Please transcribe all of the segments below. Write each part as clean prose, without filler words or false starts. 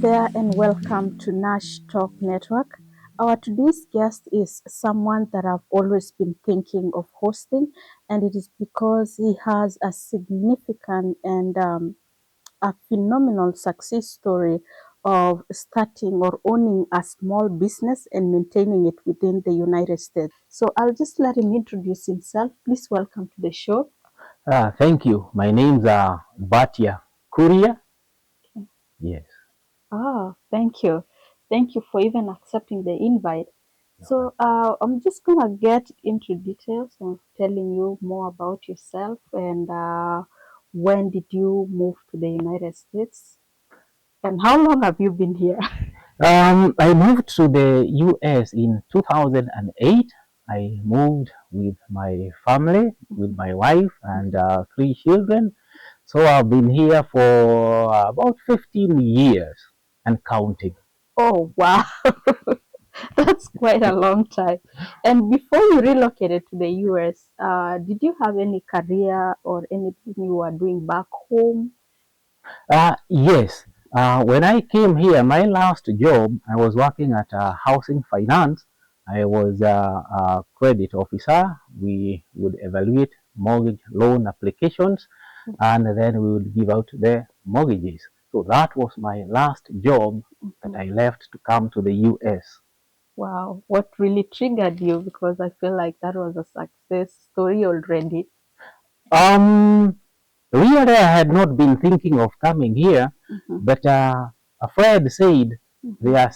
there and welcome to Nash Talk Network. Our today's guest is someone that I've always been thinking of hosting, and it is because he has a significant and a phenomenal success story of starting or owning a small business and maintaining it within the United States. So I'll just let him introduce himself. Please welcome to the show. Thank you. My name's Mbatia Kuria. Okay. Yes. Thank you. Thank you for even accepting the invite. So I'm just gonna get into details of telling you more about yourself and when did you move to the United States and how long have you been here? I moved to the US in 2008. I moved with my family, with my wife and three children. So I've been here for about 15 years and counting. Oh wow, that's quite a long time. And before you relocated to the US, did you have any career or anything you were doing back home? Yes. When I came here, my last job, I was working at housing finance. I was a credit officer. We would evaluate mortgage loan applications and then we would give out the mortgages. So that was my last job that I left to come to the US. Wow, what really triggered you? Because I feel like that was a success story already. Um, Really, I had not been thinking of coming here, Mm-hmm. but a friend said Mm-hmm. there are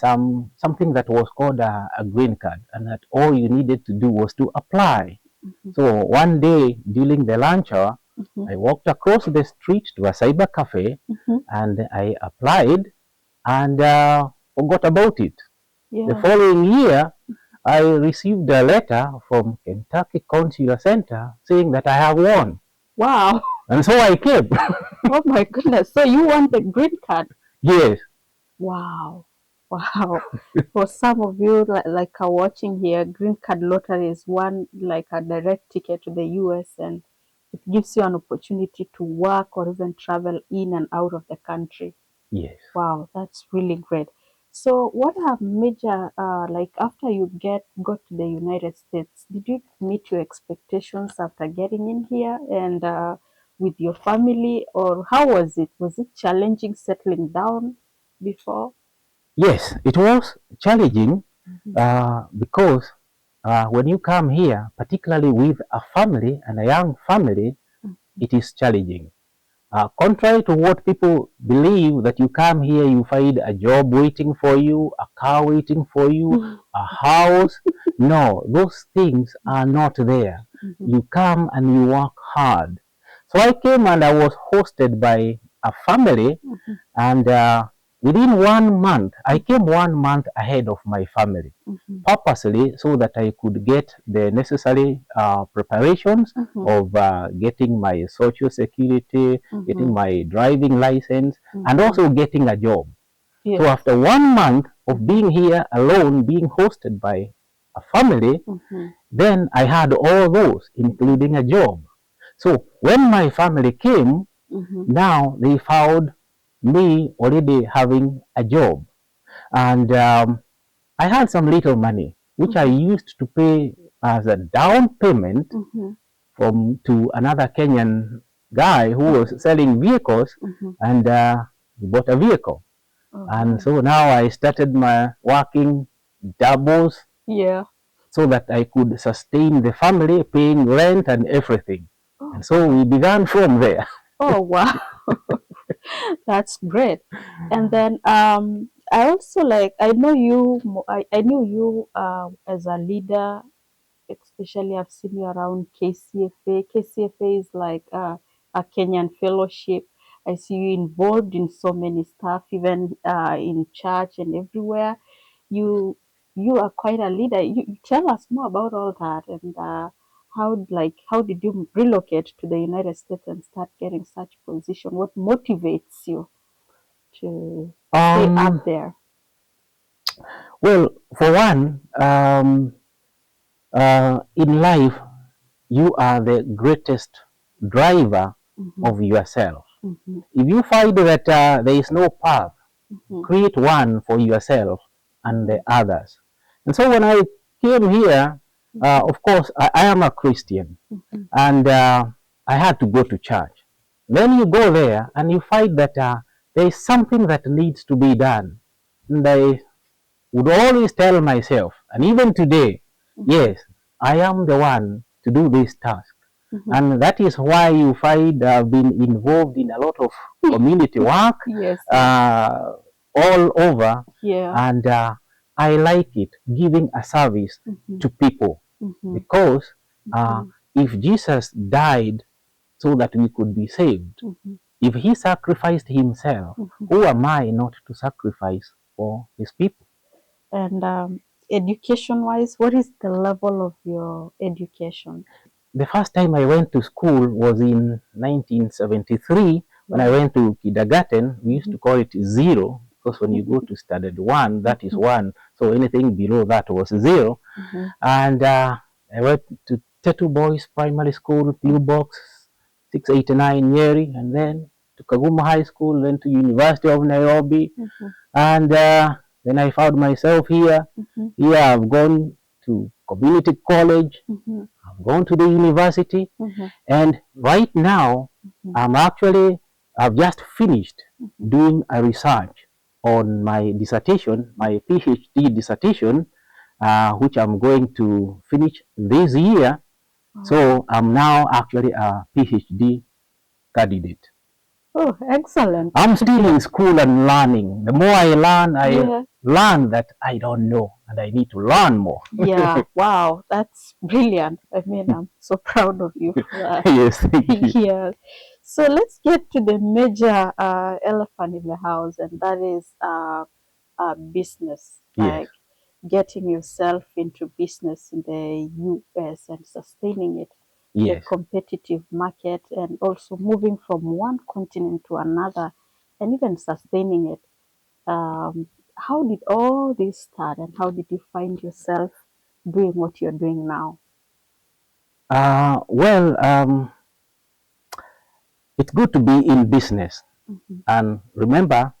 something that was called a green card, and that all you needed to do was to apply. Mm-hmm. So one day during the lunch hour, Mm-hmm. I walked across the street to a cyber cafe, Mm-hmm. and I applied and forgot about it. The Yeah. following year, I received a letter from Kentucky Consular Center saying that I have won. Wow. And so I came. Oh my goodness. So you won the green card. Yes. Wow. Wow. For some of you like are watching here, green card lottery is one like a direct ticket to the US and it gives you an opportunity to work or even travel in and out of the country. Yes. Wow, that's really great. So, what are major like after you got to the United States? Did you meet your expectations after getting in here and with your family, or how was it? Was it challenging settling down before? Yes, it was challenging Mhm. because when you come here, particularly with a family and a young family, it is challenging. Contrary to what people believe, that you come here, you find a job waiting for you, a car waiting for you, a house. No, those things are not there. Mhm. You come and you work hard. So I came and I was hosted by a family, Mhm. and within 1 month, I came 1 month ahead of my family, Mhm. purposely so that I could get the necessary preparations Mhm. of getting my social security, getting Mhm. my driving license, and Mhm. also getting a job. So Yes. after 1 month of Mhm. being here alone, being hosted by a family, Mhm. then I had all those, including a job. So when my family came, Mhm. now they found me already having a job. And I had some little money, which I Mhm. used to pay as a down payment Mhm. from to another Kenyan guy who was selling vehicles, Mhm. and he bought a vehicle. And Oh. so now I started my working doubles Yeah. so that I could sustain the family, paying rent and everything. And Oh so wow. we began from there. Oh wow. That's great. And then I also like I know you I knew you as a leader, especially I've seen you around KCFA. KCFA is like a Kenyan fellowship. I see you involved in so many stuff, even in church and everywhere. You you are quite a leader. You tell us more about all that and how did you relocate to the United States and start getting such position? What motivates you to stay up Um, there? well, for one, in life, you are the greatest driver Mm-hmm, of yourself. mm-hmm, If you find that there is no path, Mm-hmm. create one for yourself and Mm-hmm. the others. And so when I came here, Mm-hmm. of course, I am a Christian, Mm-hmm. and I had to go to church. Then you go there and you find that there is something that needs to be done. And I would always tell myself, and even today, Mm-hmm. yes, I am the one to do this task. Mm-hmm. And that is why you find I've been involved in a lot of community work Yes, yes. all over. Yeah. And I like it, giving a service Mm-hmm. to people. Mm-hmm. Because Mm-hmm. if Jesus died so that we could be saved, Mm-hmm. if he sacrificed himself, Mm-hmm. who am I not to sacrifice for his people? And education-wise, what is the level of your education? The first time I went to school was in 1973 when I Wow. went to kindergarten. We used Mm-hmm. to call it zero because when you go to standard one, that is one. So anything below that was zero. Mm-hmm. And I went to Tetu Boys Primary School, Blue Box, 689 Nyeri, and then to Kaguma High School, then to University of Nairobi. Mm-hmm. And then I found myself here. Mm-hmm. Here I've gone to community college. Mm-hmm. I've gone to the university, Mm-hmm. and right now Mm-hmm. I've just finished Mm-hmm. doing a research on my dissertation, my PhD dissertation, which I'm going to finish this year. Wow. So I'm now actually a PhD candidate. Oh, excellent. I'm still in school and learning. The more I Yeah. learn that I don't know, and I need to learn more. Yeah. Wow. That's brilliant. I mean, I'm so proud of you for that. Yes, thank you. Yeah. So let's get to the major elephant in the house, and that is business, Yes, like getting yourself into business in the US and sustaining it, the yes. competitive market, and also moving from one continent to another and even sustaining it. How did all this start, and how did you find yourself doing what you're doing now? Well, it's good to be in business. Mm-hmm. And remember,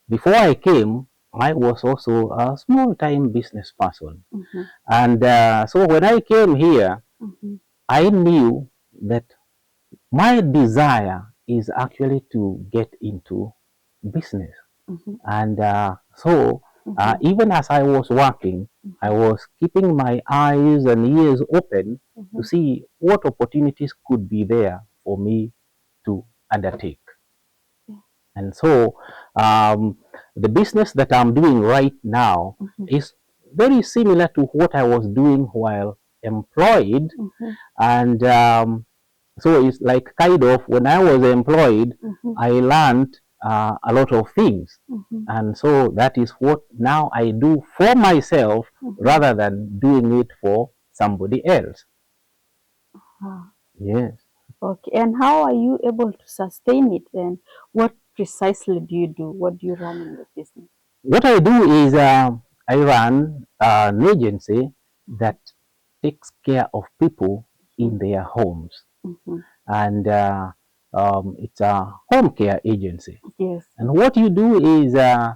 before I came, I was also a small time business person. Mm-hmm. And so when I came here, Mm-hmm. I knew that my desire is actually to get into business. Mm-hmm. And so Mm-hmm. even as I was working, I was keeping my eyes and ears open to Mm-hmm. see what opportunities could be there for me to undertake. Yeah. And so the business that I'm doing right now Mm-hmm. is very similar to what I was doing while employed. Mm-hmm. And so it's like kind of when I was employed, Mm-hmm. I learned a lot of things. Mm-hmm. And so that is what now I do for myself Mm-hmm. rather than doing it for somebody else. Ah, Yes. okay. And how are you able to sustain it? And what precisely do you do? What do you run in the business? What I do is I run an agency Mm-hmm. that takes care of people Mm-hmm. in their homes. Mm-hmm. And it's a home care agency. Yes. And what you do is uh,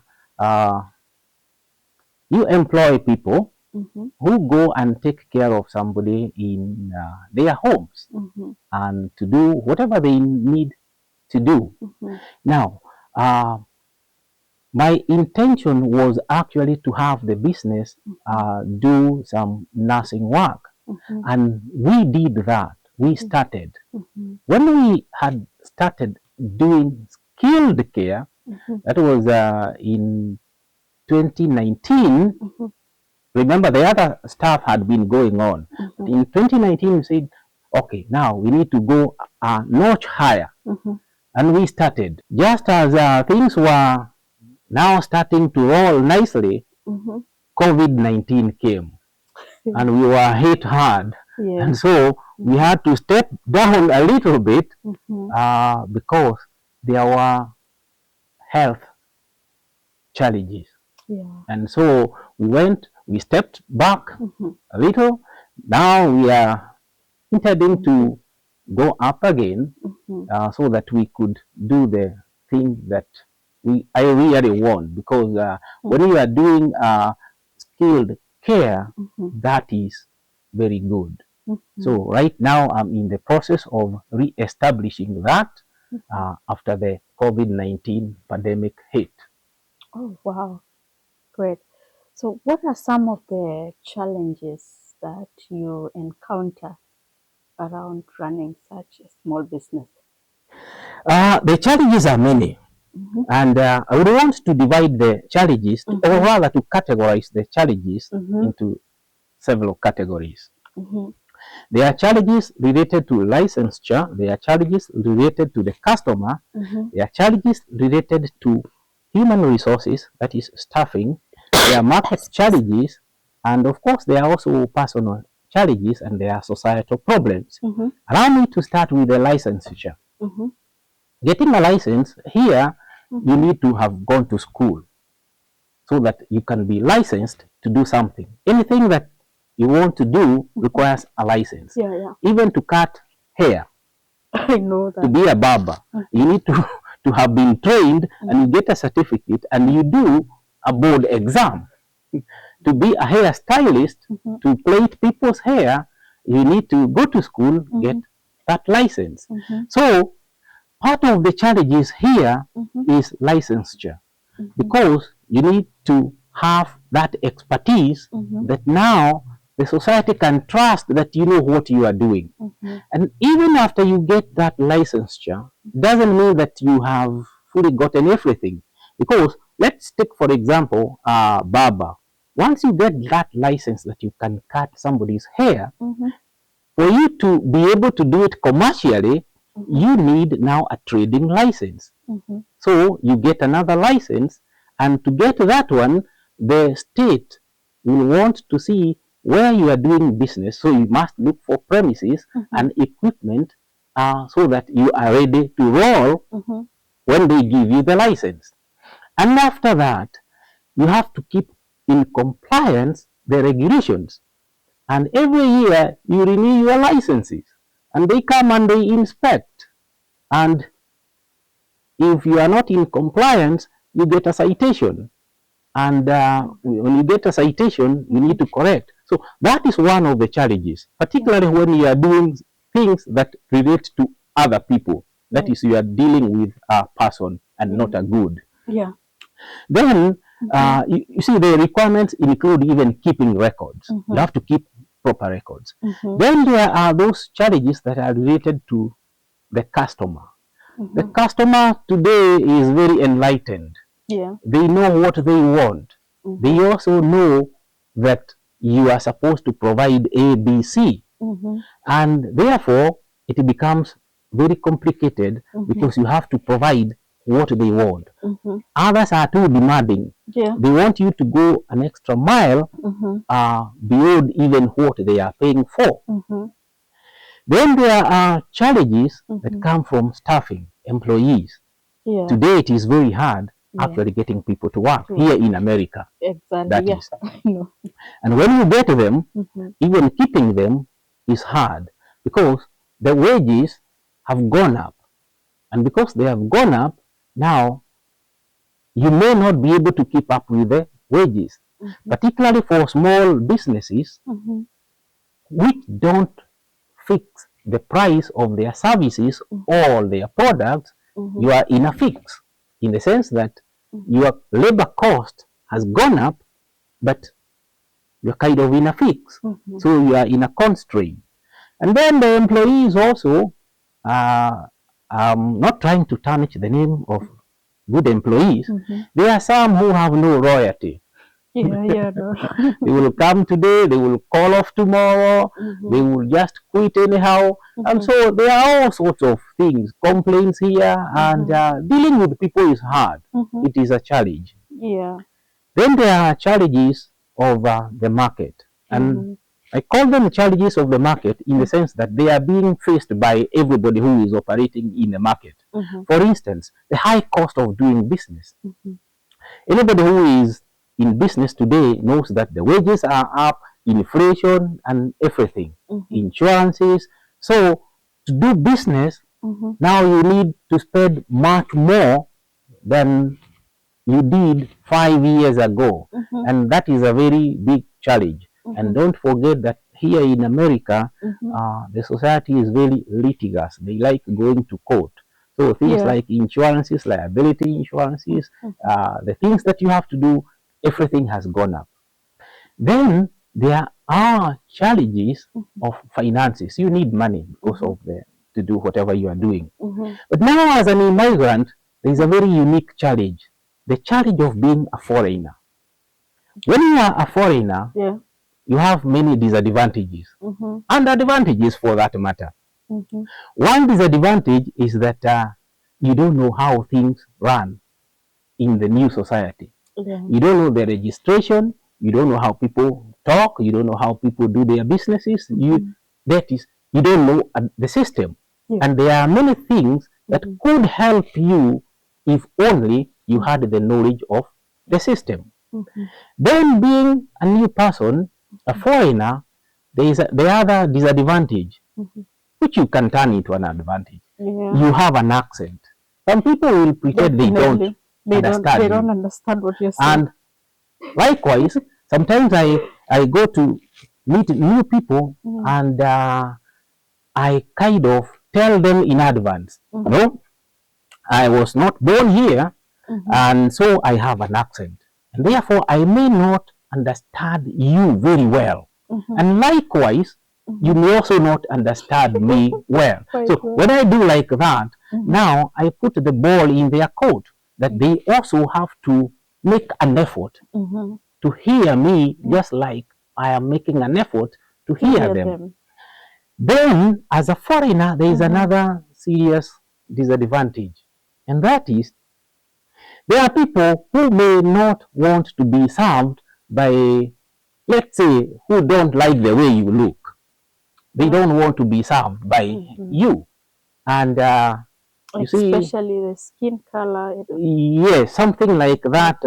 you employ people Mm-hmm. who go and take care of somebody in their homes Mm-hmm. and to do whatever they need to do. Mm-hmm. Now, my intention was actually to have the business do some nursing work. Mm-hmm. And we did that. We started. Mm-hmm. When we had started doing skilled care, Mm-hmm. that was in 2019. Mm-hmm. Remember, the other stuff had been going on. Mm-hmm. In 2019, we said, okay, now we need to go a notch higher. Mm-hmm. And we started. Just as things were now starting to roll nicely, Mm-hmm. COVID-19 came and we were hit hard. Yeah. And so we had to step down a little bit Mm-hmm. because there were health challenges. Yeah. And so we stepped back Mm-hmm. a little. Now we are intending to go up again Mm-hmm. so that we could do the thing that I really want, because when you are doing skilled care, that is very good. So right now I'm in the process of re-establishing that after the COVID-19 pandemic hit. Oh, wow. Great. So, what are some of the challenges that you encounter around running such a small business? The challenges are many, Mm-hmm. and I would want to divide the challenges, or Mm-hmm. rather to categorize the challenges Mm-hmm. into several categories. Mm-hmm. There are challenges related to licensure, there are challenges related to the customer, Mm-hmm. there are challenges related to human resources, that is staffing, there are market challenges, and of course there are also personal challenges, and there are societal problems. Mm-hmm. Allow me to start with the licensure. Mm-hmm. Getting a license here, you Mm-hmm. need to have gone to school so that you can be licensed to do something. Anything that you want to do requires a license. Yeah, yeah. Even to cut hair, I know to that. be a barber, you need to have been trained, and you get a certificate, and you do a board exam. To be a hairstylist, Mm-hmm. to plait people's hair, you need to go to school, get that license. Mm-hmm. So part of the challenges here Mm-hmm. is licensure, Mm-hmm. because you need to have that expertise Mm-hmm. that now the society can trust that you know what you are doing. Mm-hmm. And even after you get that licensure, doesn't mean that you have fully gotten everything. Because let's take, for example, barber. Once you get that license that you can cut somebody's hair, Mm-hmm. for you to be able to do it commercially, you need now a trading license. Mm-hmm. So you get another license, and to get that one, the state will want to see where you are doing business. So you must look for premises and equipment so that you are ready to roll Mm-hmm. when they give you the license. And after that, you have to keep in compliance the regulations. And every year you renew your licenses, and they come and they inspect. And if you are not in compliance, you get a citation. And when you get a citation, you need to correct. So that is one of the challenges, particularly when you are doing things that relate to other people. That is, you are dealing with a person and not a good. Yeah. Then, you see, the requirements include even keeping records. You have to keep proper records. Then there are those challenges that are related to the customer. The customer today is very enlightened. Yeah. They know what they want. They also know that you are supposed to provide A, B, C. And therefore, it becomes very complicated because you have to provide what they want. Others are too demanding. Yeah. They want you to go an extra mile beyond even what they are paying for. Then there are challenges that come from staffing, employees. Yeah. Today it is very hard actually getting people to work here in America. Exactly. That Yeah. is. I know. And when you get them, even keeping them is hard because the wages have gone up. And because they have gone up, now you may not be able to keep up with the wages, particularly for small businesses which don't fix the price of their services or their products. You are in a fix in the sense that your labor cost has gone up, but you're kind of in a fix. So you are in a constraint. And then the employees also, not trying to tarnish the name of good employees, there are some who have no loyalty. Yeah. Yeah. No. They will come today, they will call off tomorrow, they will just quit anyhow. And so there are all sorts of things, complaints here, and dealing with people is hard. It is a challenge. Yeah. Then there are challenges of the market. And I call them challenges of the market in the sense that they are being faced by everybody who is operating in the market. For instance, the high cost of doing business. Anybody who is in business today knows that the wages are up, inflation and everything, insurances. So to do business, now you need to spend much more than you did 5 years ago. Mm-hmm. And that is a very big challenge. Mm-hmm. And don't forget that here in America, Mm-hmm. the society is very litigious. They like going to court. So things Yeah. like insurances, liability insurances, Mm-hmm. the things that you have to do, everything has gone up. Then there are challenges Mm-hmm. of finances. You need money because Mm-hmm. of the to do whatever you are doing. Mm-hmm. But now, as an immigrant, there is a very unique challenge: the challenge of being a foreigner. When you are a foreigner, Yeah. you have many disadvantages Mm-hmm. and advantages for that matter. Mm-hmm. One disadvantage is that you don't know how things run in the new society. Yeah. You don't know the registration. You don't know how people talk. You don't know how people do their businesses. Mm-hmm. You don't know the system. Yeah. And there are many things that Mm-hmm. could help you if only you Mm-hmm. had the knowledge of the system. Mm-hmm. Then, being a new person, a foreigner, there is the other disadvantage, Mm-hmm. which you can turn into an advantage. Yeah. You have an accent. Some people will pretend they don't Definitely. They understand don't you. understand what you're saying. And likewise, sometimes I go to meet new people Mm-hmm. and I kind of tell them in advance, Mm-hmm. no, I was not born here, Mm-hmm. and so I have an accent. And therefore, I may not understand you very well. Mm-hmm. And likewise, you Mm-hmm. may also not understand me well. Quite So well. when I do like that, Mm-hmm. now I put the ball in their court that they also have to make an effort Mm-hmm. to hear me just like I am making an effort to To hear hear them. them. Then, as a foreigner, there is Mm-hmm. another serious disadvantage, and that is there are people who may not want to be served by, let's say, who don't like the way you look. They Yeah. don't want to be served by Mm-hmm. you. And you see, Especially the skin color. yes, something like that.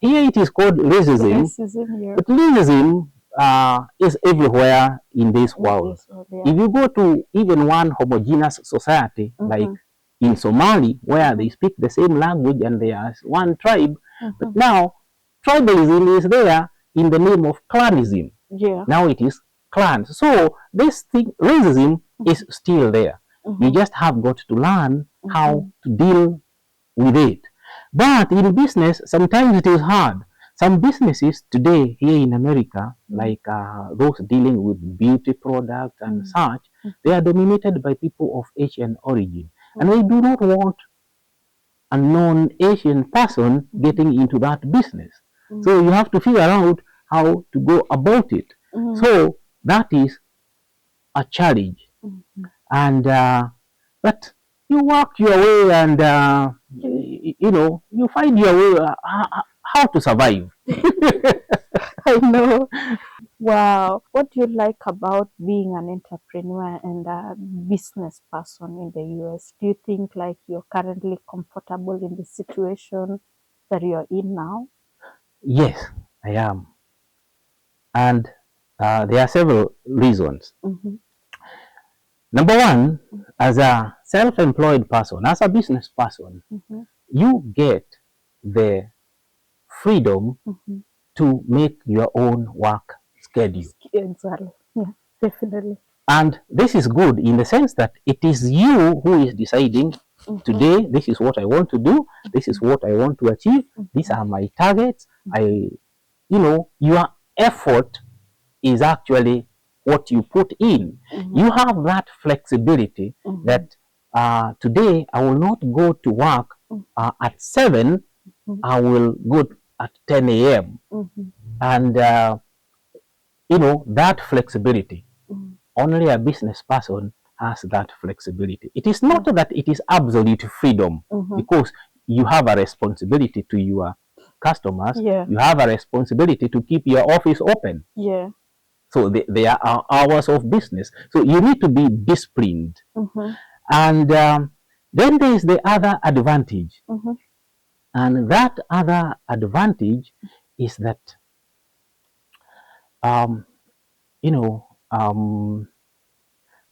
Here it is called racism, Racism here but racism is everywhere in this in world. this world. Yeah. If you go to even one homogeneous society, like Mm-hmm. in Somali, where Mm-hmm. they speak the same language and they are one tribe, but Mm-hmm. now tribalism is there in the name of clanism. Yeah. Now it is clans. So this thing, racism, is still there. You Mm-hmm. just have got to learn Mm-hmm. how to deal with it. But in business, sometimes it is hard. Some businesses today here in America, like those dealing with beauty products and such, they are dominated by people of Asian origin. And they do not want a non-Asian person getting into that business. So you have to figure out how to go about it. Mm-hmm. So that is a challenge. Mm-hmm. And but you work your way and you find your way how to survive. I know. Wow. What do you like about being an entrepreneur and a business person in the US? Do you think like you're currently comfortable in the situation that you're in now? Yes, I am. And there are several reasons. Mm-hmm. Number one, as a self-employed person, as a business person, Mm-hmm. you get the freedom Mm-hmm. to make your own work schedule. Exactly. Yeah, definitely. And this is good in the sense that it is you who is deciding today, this is what I want to do, this is what I want to achieve, these are my targets. Your effort is actually what you put in. Mm-hmm. You have that flexibility that today I will not go to work at 7, I will go at 10 a.m. Mm-hmm. And, that flexibility, only a business person has that flexibility. It is not that it is absolute freedom because you have a responsibility to your customers. Yeah. You have a responsibility to keep your office open. Yeah. So there are hours of business. So you need to be disciplined. Mm-hmm. And then there is the other advantage. Mm-hmm. And that other advantage is that, um,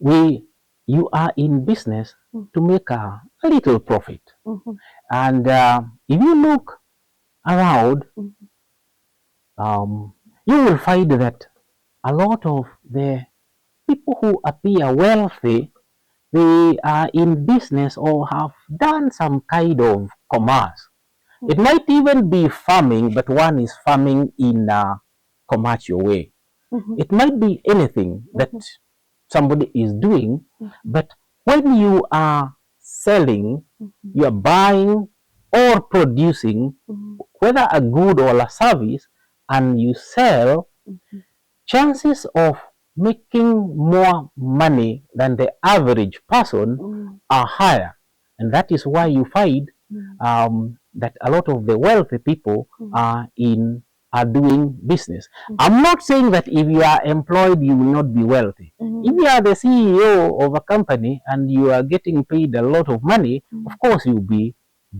we you are in business to make a little profit. And if you look around, you will find that a lot of the people who appear wealthy, they are in business or have done some kind of commerce. It might even be farming, but one is farming in a commercial way. It might be anything that somebody is doing, but when you are selling, you are buying or producing, whether a good or a service, and you sell, chances of making more money than the average person are higher. And that is why you find that a lot of the wealthy people are doing business. I'm not saying that if you are employed, you will not be wealthy. If you are the CEO of a company and you are getting paid a lot of money, of course you'll be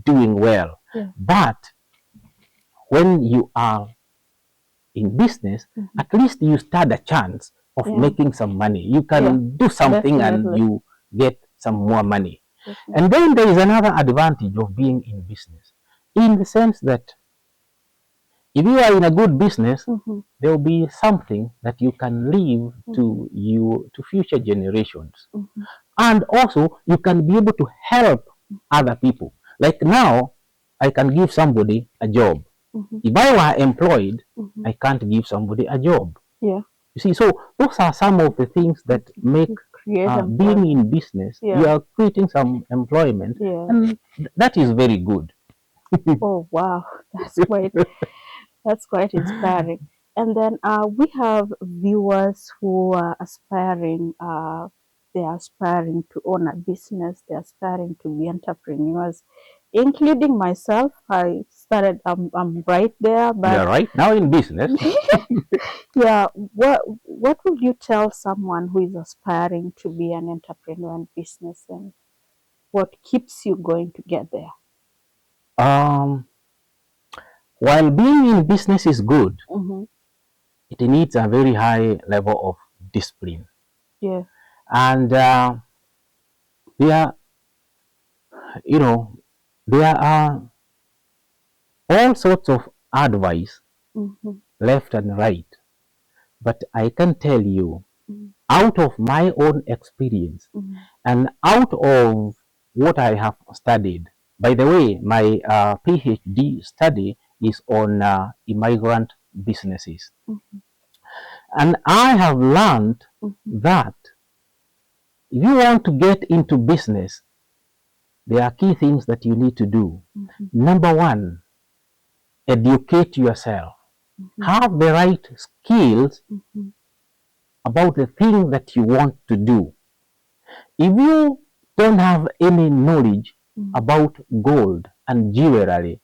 doing well. But when you are in business, at least you stand a chance of making some money. You can do something and you get some more money. And then there is another advantage of being in business, in the sense that if you are in a good business, there will be something that you can leave to future generations. And also you can be able to help other people. Like now, I can give somebody a job. If I were employed, I can't give somebody a job. You see, so those are some of the things that make being in business, you are creating some employment, and that is very good. Oh wow, that's quite inspiring. And then we have viewers who are aspiring. They are aspiring to own a business. They are aspiring to be entrepreneurs, including myself. I started. I'm right there, but You're right now in business. yeah. What would you tell someone who is aspiring to be an entrepreneur and business, and what keeps you going to get there? Um, while being in business is good, it needs a very high level of discipline. Yeah. And there, you know, there are all sorts of advice, left and right. But I can tell you, out of my own experience and out of what I have studied. By the way, my PhD study is on immigrant businesses. And I have learned that if you want to get into business, there are key things that you need to do. Number one, educate yourself. Have the right skills about the thing that you want to do. If you don't have any knowledge about gold and jewelry,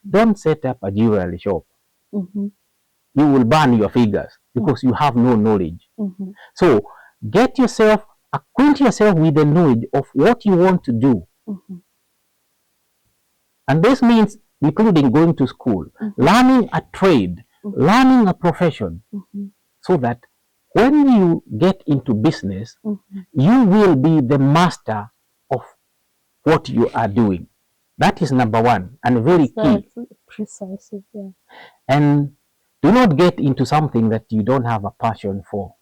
don't set up a jewelry shop. You will burn your fingers because you have no knowledge. So acquaint yourself with the knowledge of what you want to do. And this means including going to school, learning a trade, learning a profession, so that when you get into business, you will be the master of what you are doing. That is number one and very key. Precisely, yeah. And do not get into something that you don't have a passion for.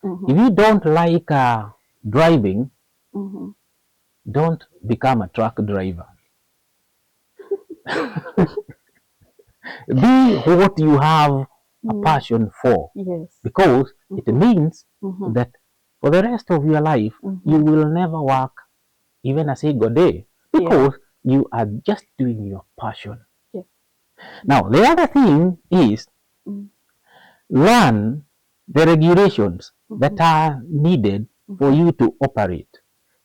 If you don't like driving, don't become a truck driver. Be what you have a passion for. Yes. Because it means that for the rest of your life, you will never work even a single day, because you are just doing your passion. Now, the other thing is learn the regulations that are needed for you to operate.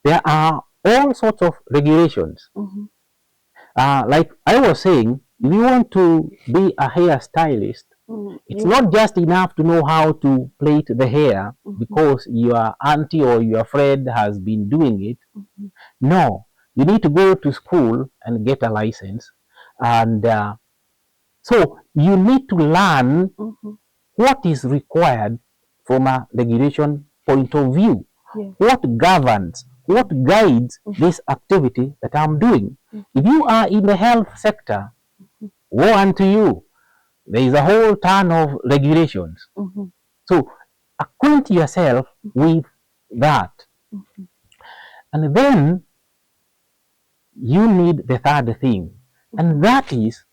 There are all sorts of regulations. Like I was saying, if you want to be a hairstylist, it's not just enough to know how to plait the hair because your auntie or your friend has been doing it. No, you need to go to school and get a license. And so you need to learn what is required from a regulation point of view. What governs what guides this activity that I'm doing. If you are in the health sector, woe unto you. There is a whole ton of regulations. So acquaint yourself with that. And then you need the third thing. And that is,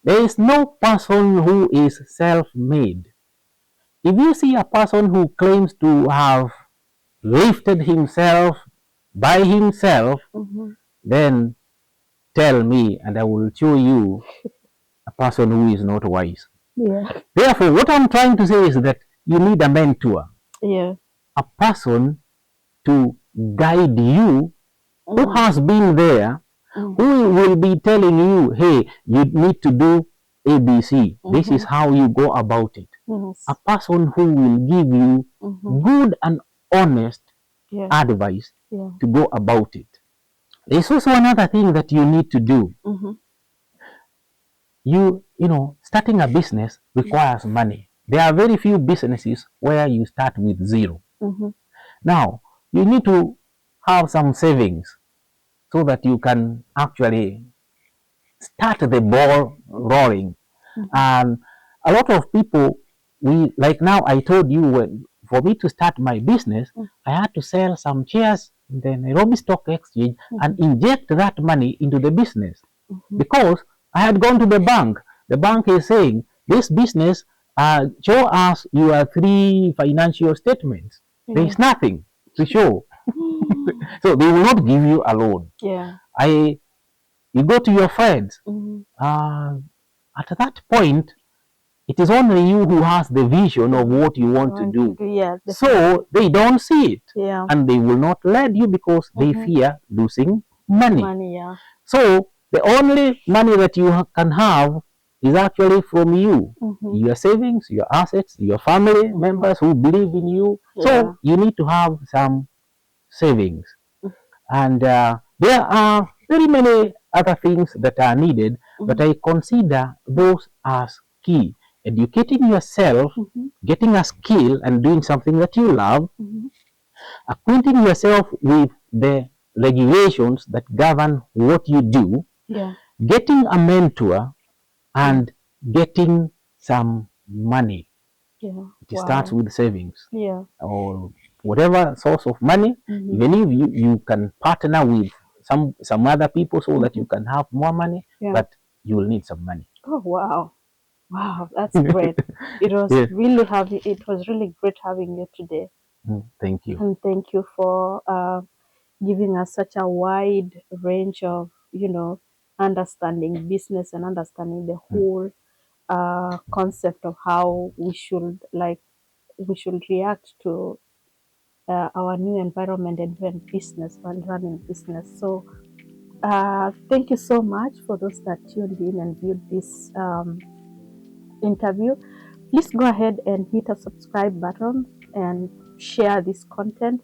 there is no person who is self-made. If you see a person who claims to have lifted himself by himself, then tell me and I will show you a person who is not wise. Yeah. Therefore, what I'm trying to say is that you need a mentor, Yeah. a person to guide you who has been there, who will be telling you, hey, you need to do ABC. This is how you go about it. Yes. A person who will give you good and honest Yeah. advice Yeah. to go about it. There's also another thing that you need to do. You know, starting a business requires money. There are very few businesses where you start with zero. Now, you need to have some savings so that you can actually start the ball rolling. And a lot of people, we like now I told you, when for me to start my business, I had to sell some shares in the Nairobi Stock Exchange and inject that money into the business because I had gone to the bank. The bank is saying, this business, show us your 3 financial statements. There is nothing to show. So they will not give you a loan. Yeah. You go to your friends. At that point, it is only you who has the vision of what you want to do. Yeah, So they don't see it. Yeah. And they will not let you because they fear losing money. Yeah. So the only money that you can have is actually from you. Your savings, your assets, your family members who believe in you. Yeah. So you need to have some savings. And there are very many other things that are needed, but I consider those as key. Educating yourself, getting a skill and doing something that you love, acquainting yourself with the regulations that govern what you do, Yeah. getting a mentor, and getting some money. Yeah. It starts with savings. Yeah. Or whatever source of money, even if you can partner with some other people so that you can have more money, but you will need some money. Oh wow. Wow, that's great. It was Yes. really great having you today. Thank you. And thank you for giving us such a wide range of, understanding business and understanding the whole concept of how we should react to our new environment and even business when running business. So thank you so much for those that tuned in and viewed this interview. Please go ahead and hit a subscribe button and share this content.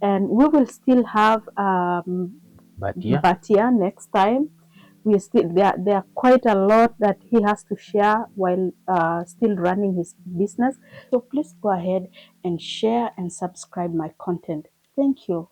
And we will still have Mbatia next time. We still there are quite a lot that he has to share while still running his business. So please go ahead and share and subscribe my content. Thank you.